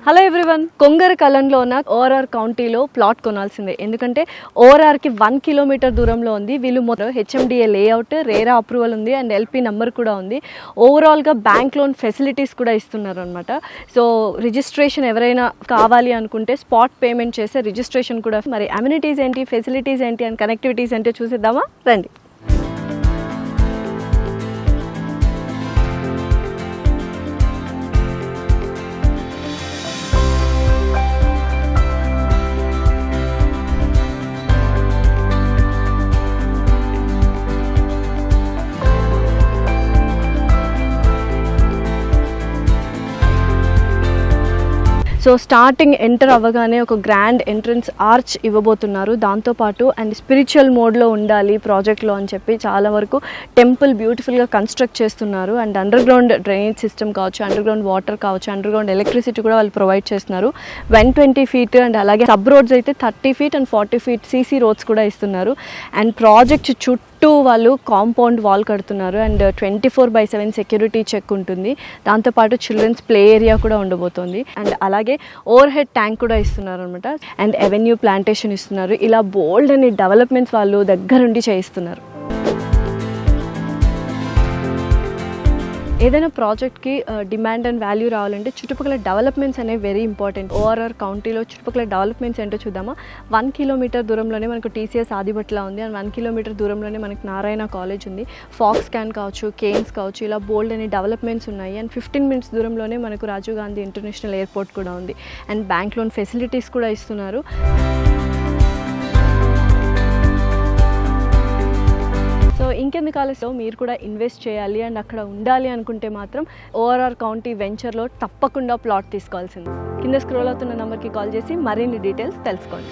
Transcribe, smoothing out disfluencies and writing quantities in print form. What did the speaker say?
Hello everyone, కొంగరకలంలో ఉన్న ORR కౌంటీలో plot కొనాల్సిందే. ఎందుకంటే ఓఆర్ఆర్కి 1 kilometre దూరంలో ఉంది. వీళ్ళు మొత్తం హెచ్ఎండిఏ లేఅవుట్, రేరా అప్రూవల్ ఉంది అండ్ ఎల్పీ నెంబర్ కూడా ఉంది. ఓవరాల్గా బ్యాంక్ లోన్ ఫెసిలిటీస్ కూడా ఇస్తున్నారు అనమాట. సో రిజిస్ట్రేషన్ ఎవరైనా కావాలి అనుకుంటే స్పాట్ పేమెంట్ చేసే రిజిస్ట్రేషన్ కూడా. మరి అమ్యూనిటీస్ ఏంటి, ఫెసిలిటీస్ ఏంటి అండ్ కనెక్టివిటీస్ ఏంటి చూసిద్దామా, రండి. సో స్టార్టింగ్ ఎంటర్ అవ్వగానే ఒక గ్రాండ్ ఎంట్రన్స్ ఆర్చ్ ఇవ్వబోతున్నారు. దాంతోపాటు అండ్ స్పిరిచువల్ మోడ్లో ఉండాలి ప్రాజెక్ట్లో అని చెప్పి చాలా వరకు టెంపుల్ బ్యూటిఫుల్గా కన్స్ట్రక్ట్ చేస్తున్నారు. And under ground drainage system కావచ్చు, అండర్ గ్రౌండ్ వాటర్ కావచ్చు, అండర్ గ్రౌండ్ ఎలక్ట్రిసిటీ కూడా వాళ్ళు ప్రొవైడ్ చేస్తున్నారు. 120 feet అండ్ అలాగే సబ్ రోడ్స్ అయితే 30 feet and 40 feet CC roads కూడా ఇస్తున్నారు. అండ్ ప్రాజెక్ట్ చుట్టూ వాళ్ళు కాంపౌండ్ వాల్ కడుతున్నారు. అండ్ 24/7 సెక్యూరిటీ చెక్ ఉంటుంది. దాంతోపాటు చిల్డ్రన్స్ ప్లే ఏరియా కూడా ఉండబోతోంది. అండ్ అలాగే ఓవర్ హెడ్ ట్యాంక్ కూడా ఇస్తున్నారు అనమాట. అండ్ అవెన్యూ ప్లాంటేషన్ ఇస్తున్నారు. ఇలా బోల్డ్ అని డెవలప్మెంట్స్ వాళ్ళు దగ్గరుండి చేయిస్తున్నారు. ఏదైనా ప్రాజెక్ట్కి డిమాండ్ అండ్ వాల్యూ రావాలంటే చుట్టుపక్కల డెవలప్మెంట్స్ అనేవి వెరీ ఇంపార్టెంట్. ఓఆర్ఆర్ కౌంటీలో చుట్టుపక్కల డెవలప్మెంట్స్ ఏంటో చూద్దామా. 1 kilometer దూరంలోనే మనకు టీసీఎస్ ఆదిబట్ల ఉంది. అండ్ 1 kilometer దూరంలోనే మనకి నారాయణ కాలేజ్ ఉంది. ఫాక్స్ క్యాన్ కావచ్చు, కేన్స్ కావచ్చు, ఇలా బోల్డ్ అనే డెవలప్మెంట్స్ ఉన్నాయి. అండ్ 15 minutes దూరంలోనే మనకు రాజీవ్ గాంధీ ఇంటర్నేషనల్ ఎయిర్పోర్ట్ కూడా ఉంది. అండ్ బ్యాంక్ లోన్ ఫెసిలిటీస్ కూడా ఇస్తున్నారు. సో ఇంకెందుకు ఆలస్యం, మీరు కూడా ఇన్వెస్ట్ చేయాలి అండ్ అక్కడ ఉండాలి అనుకుంటే మాత్రం ఓఆర్ఆర్ కౌంటీ వెంచర్లో తప్పకుండా ప్లాట్ తీసుకోవాల్సింది. కింద స్క్రోల్ అవుతున్న నెంబర్కి కాల్ చేసి మరిన్ని డీటెయిల్స్ తెలుసుకోండి.